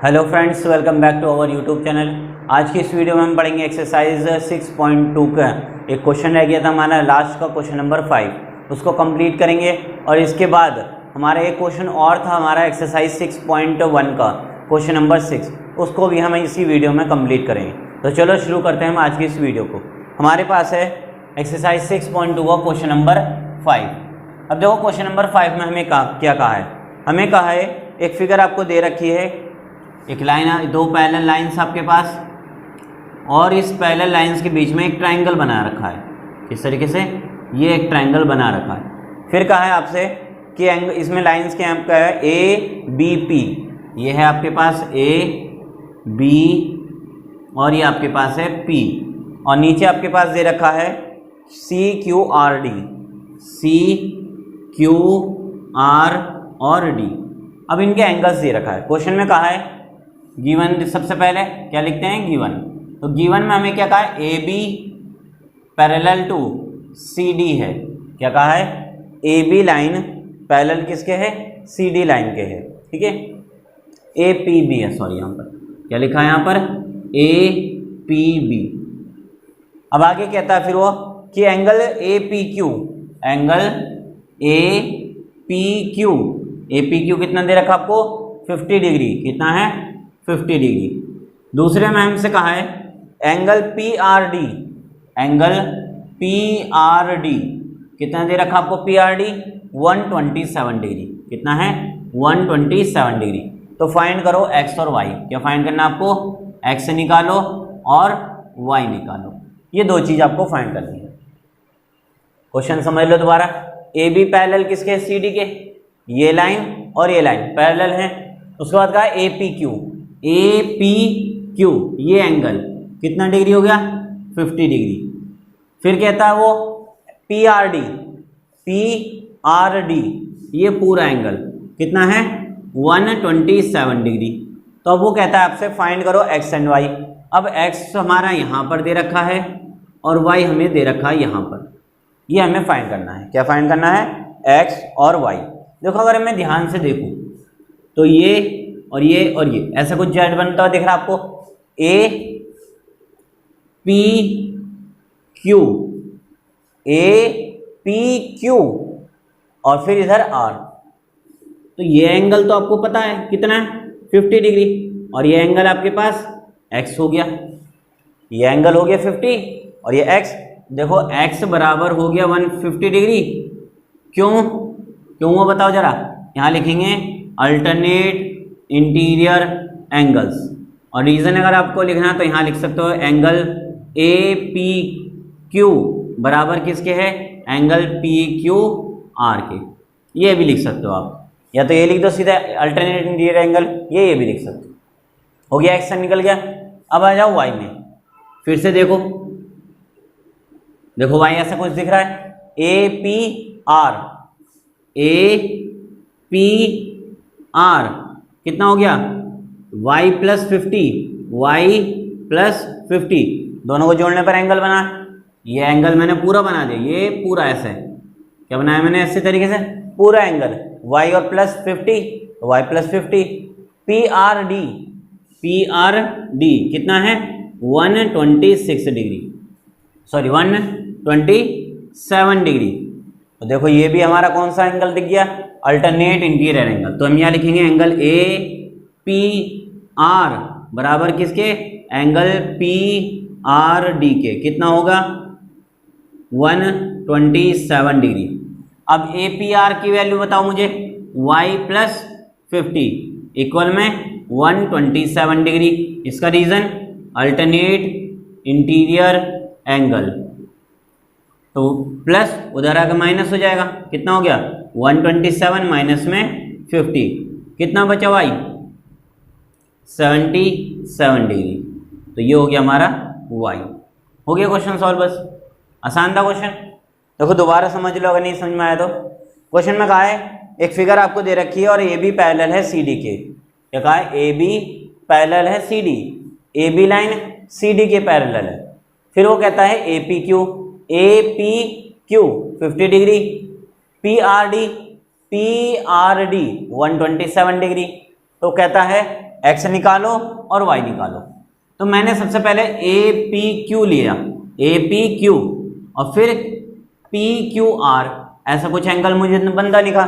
Hello friends, welcome back to our YouTube channel. आज की इस वीडियो में हम पढ़ेंगे एक्सरसाइज 6.2 का एक क्वेश्चन रह गया था हमारा लास्ट का, क्वेश्चन नंबर 5, उसको कंप्लीट करेंगे। और इसके बाद हमारा एक क्वेश्चन और था हमारा एक्सरसाइज 6.1 का, क्वेश्चन नंबर 6, उसको भी हम इसी वीडियो में कंप्लीट करेंगे। तो चलो शुरू करते हैं हम आज की इस वीडियो को। हमारे पास है एक्सरसाइज 6.2 का क्वेश्चन नंबर 5। अब देखो क्वेश्चन नंबर 5 में हमें क्या कहा है। हमें कहा है एक फिगर आपको दे रखी है, एक लाइन, दो पैरेलल लाइंस आपके पास, और इस पैरेलल लाइंस के बीच में एक ट्रायंगल बना रखा है। किस तरीके से? ये एक ट्रायंगल बना रखा है। फिर कहा है आपसे कि इसमें लाइंस के आपका है ए बी पी, ये है आपके पास ए बी और ये आपके पास है पी, और नीचे आपके पास दे रखा है C Q R D, C Q R और डी। अब इनके एंगल्स दे रखा है। क्वेश्चन में कहा है गिवन, सबसे पहले क्या लिखते हैं गिवन। तो गिवन में हमें क्या कहा है, A B parallel to C D है। क्या कहा है? ए बी लाइन पैरेलल किसके है? सी डी लाइन के है। ठीक है, ए पी बी है, सॉरी यहाँ पर क्या लिखा है, यहाँ पर ए पी बी। अब आगे कहता है फिर वो कि angle A P Q, angle A P Q, A P Q कितना दे रखा आपको? 50 डिग्री। कितना है? 50 डिग्री। दूसरे में हमसे कहा है angle P R D, angle P R D कितना दे रखा आपको? P R D 127 degree. कितना है? 127 डिग्री। तो फाइंड करो एक्स और वाई। क्या फाइंड करना आपको? एक्स निकालो और वाई निकालो। ये दो चीज आपको फाइंड करनी है। क्वेश्चन समझ लो दोबारा। ए बी पैरेलल किसके? सी डी के। ये लाइन और ये लाइन पैरेलल हैं। उसके बाद कहा ए P Q, A P Q ये एंगल कितना डिग्री हो गया? 50 डिग्री। फिर कहता है वो P R D, P R D ये पूरा एंगल कितना है? 127 डिग्री। तो अब वो कहता है आपसे फाइंड करो एक्स एंड वाई। अब एक्स हमारा यहाँ पर दे रखा है और वाई हमें दे रखा है यहाँ पर। ये हमें फाइंड करना है। क्या फाइंड करना है? एक्स और वाई। देखो अगर मैं ध्यान से देखूँ तो ये और ये और ये ऐसा कुछ जेड बनता हुआ दिख रहा है आपको। ए P Q, A P Q और फिर इधर आर। तो ये एंगल तो आपको पता है कितना है? 50 डिग्री। और ये एंगल आपके पास एक्स हो गया। ये एंगल हो गया 50 और ये एक्स। देखो एक्स बराबर हो गया 150 डिग्री। क्यों वो बताओ जरा। यहाँ लिखेंगे अल्टरनेट इंटीरियर एंगल्स, और रीजन अगर आपको लिखना तो यहाँ लिख सकते हो एंगल ए पी क्यू बराबर किसके है? एंगल पी क्यू आर के। ये भी लिख सकते हो आप, या तो ये लिख दो सीधा अल्टरनेट इंटीरियर एंगल, ये भी लिख सकते हो। हो गया, एक्स निकल गया। अब आ जाओ वाई में। फिर से देखो वाई ऐसा कुछ दिख रहा है, A P R, A P are कितना हो गया? y प्लस 50, y प्लस 50 दोनों को जोड़ने पर एंगल बना। ये एंगल मैंने पूरा बना दिया, ये पूरा ऐसे क्या बनाया मैंने? ऐसे तरीके से पूरा एंगल y और plus 50, y plus 50, P R D कितना है? 126 डिग्री, सॉरी 127 डिग्री। तो देखो ये भी हमारा कौन सा एंगल दिख गया? Alternate interior angle. तो हम यहाँ लिखेंगे एंगल ए पी आर बराबर किसके? एंगल पी आर डी के। कितना होगा? 127 डिग्री। अब ए पी आर की वैल्यू बताओ मुझे। y प्लस 50 इक्वल में 127 डिग्री। इसका रीजन अल्टरनेट इंटीरियर एंगल, तो प्लस उधर आकर माइनस हो जाएगा। कितना हो गया? 127 माइनस में 50 कितना बचा? y 77 degree. तो ये हो गया हमारा y। हो गया क्वेश्चन सॉल्व। बस आसान था क्वेश्चन। देखो दोबारा समझ लो अगर नहीं समझ में आया तो। क्वेश्चन में कहा है एक फिगर आपको दे रखी है और ए बी पैरेलल है सी डी के। क्या कहा है? ए बी पैरेलल है C D, A B line C D के पैरेलल है। फिर वो कहता है A P Q, A P Q 50 degree, P R D 127 degree. तो कहता है एक्स निकालो और वाई निकालो। तो मैंने सबसे पहले ए पी क्यू लिया, ए पी क्यू, और फिर पी क्यू आर, ऐसा कुछ एंगल मुझे बनता लिखा।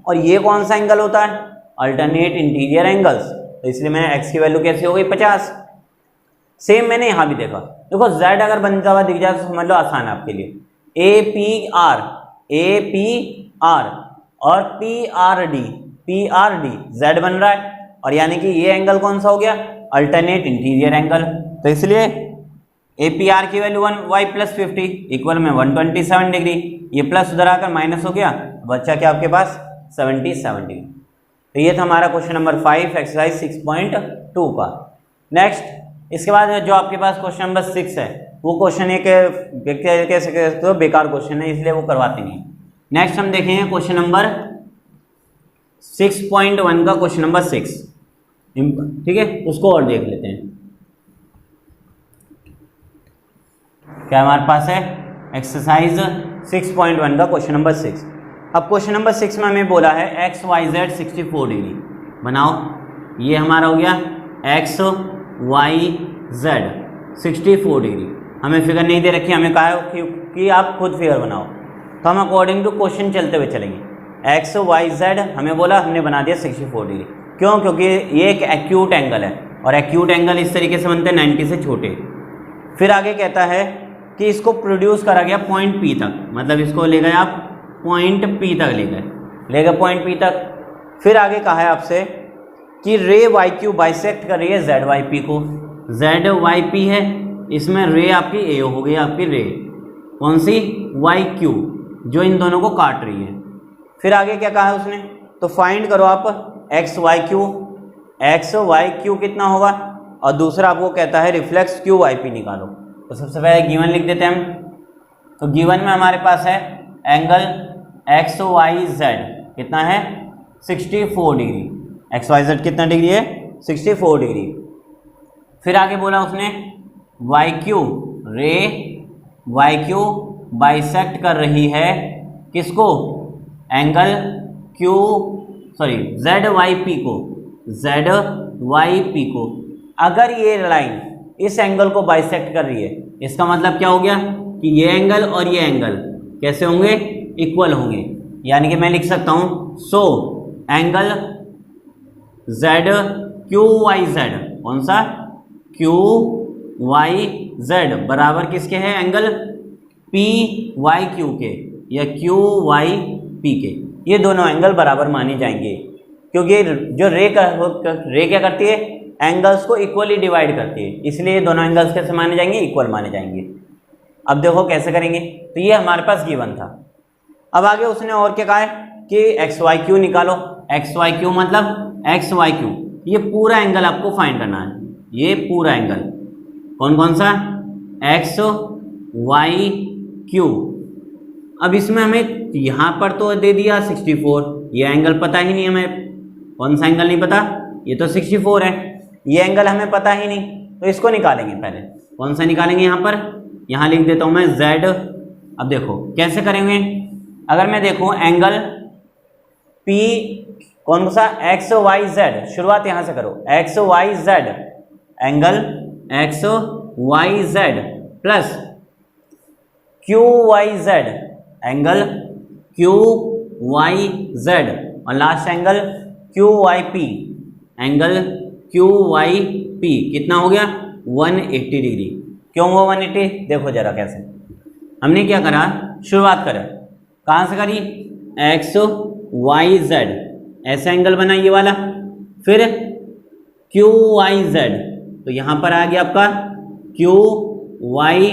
और ये कौन सा एंगल होता है? Alternate interior angles. तो इसलिए मैंने एक्स की वैल्यू कैसी हो गई? 50। सेम मैंने यहाँ भी देखा, देखो जेड अगर बनता हुआ दिख जाए तो समझ लो आसान है आपके लिए। A P R, A P R और P R D, P R D, Z बन रहा है। और यानी कि ये एंगल कौन सा हो गया? Alternate interior angle. तो इसलिए ए पी आर की वैल्यू 1 वाई प्लस 50 इक्वल में 127 डिग्री। ये प्लस उधर आकर माइनस हो गया, बच्चा क्या आपके पास 77 डिग्री। तो ये था हमारा क्वेश्चन नंबर 5 एक्सरसाइज 6.2 का। नेक्स्ट इसके बाद जो आपके पास क्वेश्चन नंबर 6 है, वो क्वेश्चन एक कैसे तो बेकार क्वेश्चन है, इसलिए वो करवाते नहीं। नेक्स्ट हम देखेंगे क्वेश्चन नंबर 6.1 का, क्वेश्चन नंबर 6, ठीक है, उसको और देख लेते हैं। क्या हमारे पास है? एक्सरसाइज 6.1 का क्वेश्चन नंबर 6। अब क्वेश्चन नंबर 6 में हमें बोला है एक्स वाई जेड 64 डिग्री बनाओ। ये हमारा हो गया एक्स वाई जेड 64 डिग्री। हमें फिगर नहीं दे रखी, हमें कहा है कि आप खुद फिगर बनाओ। तो हम अकॉर्डिंग टू क्वेश्चन चलते हुए चलेंगे। एक्स वाई जेड हमें बोला, हमने बना दिया 64 डिग्री। क्यों? क्योंकि ये एक एक्यूट एंगल है और एक्यूट एंगल इस तरीके से बनते हैं 90 से छोटे। फिर आगे कहता है कि इसको प्रोड्यूस करा गया पॉइंट पी तक, मतलब इसको ले गए आप पॉइंट पी तक ले गए पॉइंट पी तक। फिर आगे कहा है आपसे कि रे वाई क्यू बाइसेक्ट कर रही है जेड वाई पी को। जेड वाई पी है, इसमें रे आपकी ए हो गई, आपकी रे कौन सी? वाई क्यू, जो इन दोनों को काट रही है। फिर आगे क्या कहा है उसने? तो फाइंड करो आप X Y Q, X Y Q कितना होगा, और दूसरा आपको कहता है रिफ्लेक्स क्यू वाई पी निकालो। तो सबसे पहले गिवन लिख देते हैं हम। तो गिवन में हमारे पास है एंगल एक्स वाई जेड कितना है? 64 डिग्री। एक्स वाई जेड कितना डिग्री है? 64 डिग्री। फिर आगे बोला उसने Y Q, ray Y Q bisect कर रही है किसको? Angle Q, sorry Z Y P को, जेड वाई पी को। अगर ये लाइन इस एंगल को बाइसेक्ट कर रही है, इसका मतलब क्या हो गया कि ये एंगल और ये एंगल कैसे होंगे? इक्वल होंगे। यानी कि मैं लिख सकता हूं so angle Z Q Y Z, कौन सा? क्यू वाई जेड बराबर किसके है? एंगल पी वाई क्यू के या क्यू वाई पी के। ये दोनों एंगल बराबर माने जाएंगे, क्योंकि जो रे क्या करती है? एंगल्स को इक्वली डिवाइड करती है, इसलिए ये दोनों एंगल्स कैसे माने जाएंगे? इक्वल माने जाएंगे। अब देखो कैसे करेंगे। तो ये हमारे पास गिवन था। अब आगे उसने और क्या कहा है कि एक्स वाई क्यू निकालो। एक्स वाई क्यू मतलब एक्स वाई क्यू, ये पूरा एंगल आपको फाइंड करना है। ये पूरा एंगल कौन कौन सा? X Y Q. अब इसमें हमें यहाँ पर तो दे दिया 64, ये एंगल पता ही नहीं हमें। कौन सा एंगल नहीं पता? ये तो 64 है, ये एंगल हमें पता ही नहीं। तो इसको निकालेंगे पहले। कौन सा निकालेंगे? यहाँ पर, यहाँ लिख देता हूँ मैं Z। अब देखो कैसे करेंगे। अगर मैं देखूँ एंगल P कौन सा? एक्स वाई जेड, शुरुआत यहाँ से करो। X Y Z, angle X Y Z plus Q Y Z, angle Q Y Z, और last angle Q Y P, angle Q Y P कितना हो गया? 180 डिग्री। क्यों हुआ 180? देखो जरा कैसे हमने क्या करा, शुरुआत करें कहाँ से करी? एक्स वाई जेड, ऐसा एंगल बना ये वाला, फिर क्यू वाई जेड, तो यहाँ पर आ गया आपका क्यू वाई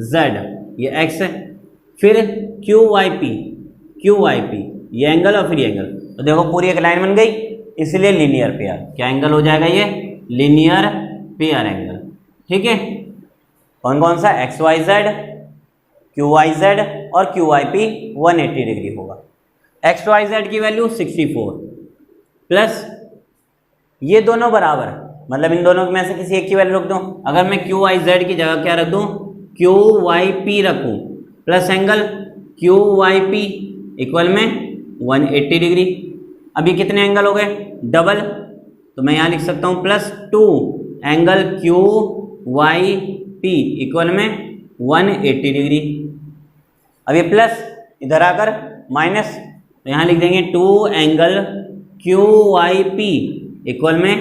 जेड, ये एक्स है, फिर Q Y P, Q Y P ये एंगल और फिर ये एंगल। तो देखो पूरी एक लाइन बन गई, इसलिए लीनियर पेयर। क्या एंगल हो जाएगा ये? Linear pair angle. ठीक है, कौन कौन सा? X Y Z, Q Y Z और क्यू वाई पी 180 डिग्री होगा। एक्स वाई जेड की वैल्यू 64 प्लस ये दोनों बराबर, मतलब इन दोनों में से किसी एक की वैल्यू रख दूं। अगर मैं क्यू वाई जेड की जगह क्या रख दूं? क्यू वाई पी रखूं plus angle Q Y P equal में 180 डिग्री। अभी कितने एंगल हो गए? डबल, तो मैं यहाँ लिख सकता हूँ +2 angle Q Y P equal में 180 डिग्री। अब ये प्लस इधर आकर माइनस, तो यहाँ लिख देंगे 2 angle Q Y P equal में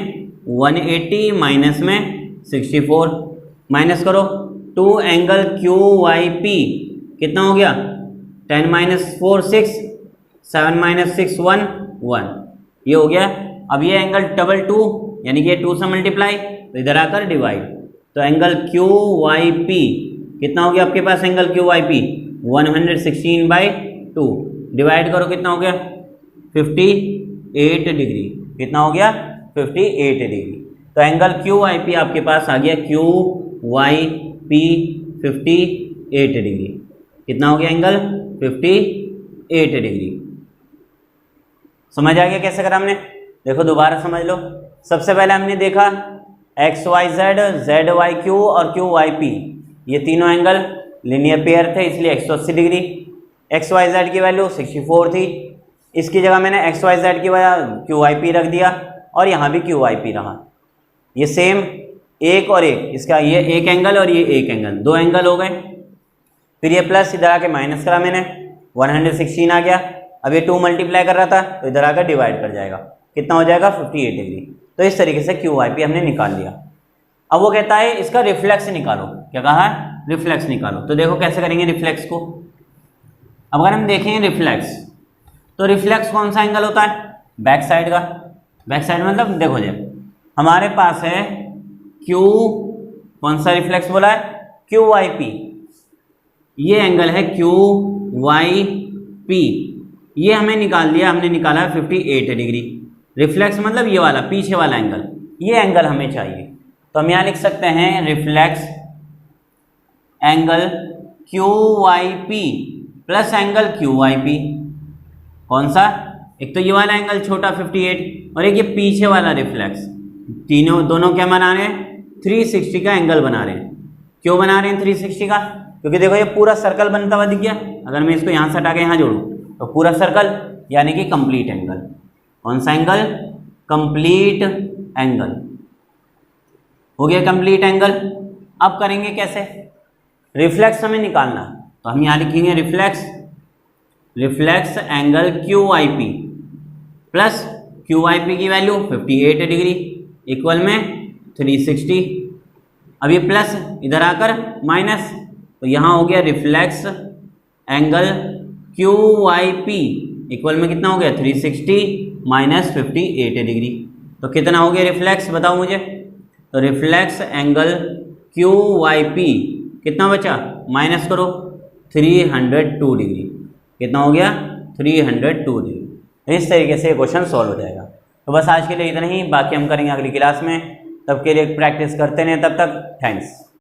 180 माइनस में 64। माइनस करो 2 एंगल क्यू वाई पी कितना हो गया 10 - 4 6 7 - 6 1 1, ये हो गया। अब ये एंगल डबल 2 यानी कि ये 2 से मल्टीप्लाई, तो इधर आकर डिवाइड, तो एंगल क्यू वाई पी कितना हो गया आपके पास angle Q Y P 116/2, divide करो कितना हो गया 58 डिग्री। कितना हो गया 58 डिग्री। तो एंगल क्यू वाई पी आपके पास आ गया क्यू वाई पी 58 डिग्री। कितना हो गया एंगल 58 डिग्री। समझ आ गया कैसे करा हमने? देखो दोबारा समझ लो। सबसे पहले हमने देखा X Y Z, Z Y Q और क्यू वाई पी, ये तीनों एंगल लीनियर पेयर थे इसलिए 180 डिग्री। एक्स वाई जेड की वैल्यू 64 थी, इसकी जगह मैंने एक्स वाई जेड की वजह क्यू वाई पी रख दिया और यहाँ भी क्यू वाई पी रहा। ये सेम एक और एक, इसका ये एक एंगल और ये एक एंगल, दो एंगल हो गए। फिर ये प्लस इधर आके माइनस करा मैंने 116 आ गया। अब ये 2 मल्टीप्लाई कर रहा था तो इधर आकर डिवाइड कर जाएगा, कितना हो जाएगा 58 डिग्री। तो इस तरीके से क्यू वाई पी हमने निकाल लिया। अब वो कहता है इसका रिफ्लेक्स निकालो। क्या कहा है? रिफ्लेक्स निकालो। तो देखो कैसे करेंगे रिफ्लेक्स को। अब अगर हम देखें रिफ्लेक्स, तो रिफ्लेक्स कौन सा एंगल होता है? बैक साइड का। बैक साइड मतलब देखो जी हमारे पास है क्यू, कौन सा रिफ्लेक्स बोला है? Q Y P. ये एंगल है क्यू वाई पी, ये हमें निकाल दिया, हमने निकाला 58 डिग्री। रिफ्लेक्स मतलब ये वाला पीछे वाला एंगल, ये एंगल हमें चाहिए। तो हम यहाँ लिख सकते हैं reflex angle Q Y P plus angle Q Y P. कौन सा? एक तो ये वाला एंगल छोटा 58 और एक ये पीछे वाला रिफ्लेक्स, तीनों दोनों क्या बना रहे हैं? 360 का एंगल बना रहे हैं। क्यों बना रहे हैं 360 का? क्योंकि देखो ये पूरा सर्कल बनता हुआ दिख गया। अगर मैं इसको यहाँ से हटा के यहाँ जोड़ूँ तो पूरा सर्कल यानी कि कंप्लीट एंगल। कौन सा एंगल? कंप्लीट एंगल हो गया, कंप्लीट एंगल। अब करेंगे कैसे? रिफ्लेक्स हमें निकालना, तो हम यहाँ लिखेंगे reflex angle Q Y P plus Q Y P की वैल्यू 58 डिग्री इक्वल में 360। अब ये प्लस इधर आकर माइनस, तो यहाँ हो गया reflex angle Q Y P equal में कितना हो गया 360 माइनस 58 डिग्री। तो कितना हो गया रिफ्लेक्स बताओ मुझे? तो reflex angle Q Y P कितना बचा? माइनस करो 302 डिग्री। कितना हो गया 302 डिग्री। इस तरीके से क्वेश्चन सॉल्व हो जाएगा। तो बस आज के लिए इतना ही, बाकी हम करेंगे अगली क्लास में। तब के लिए प्रैक्टिस करते रहें, तब तक थैंक्स।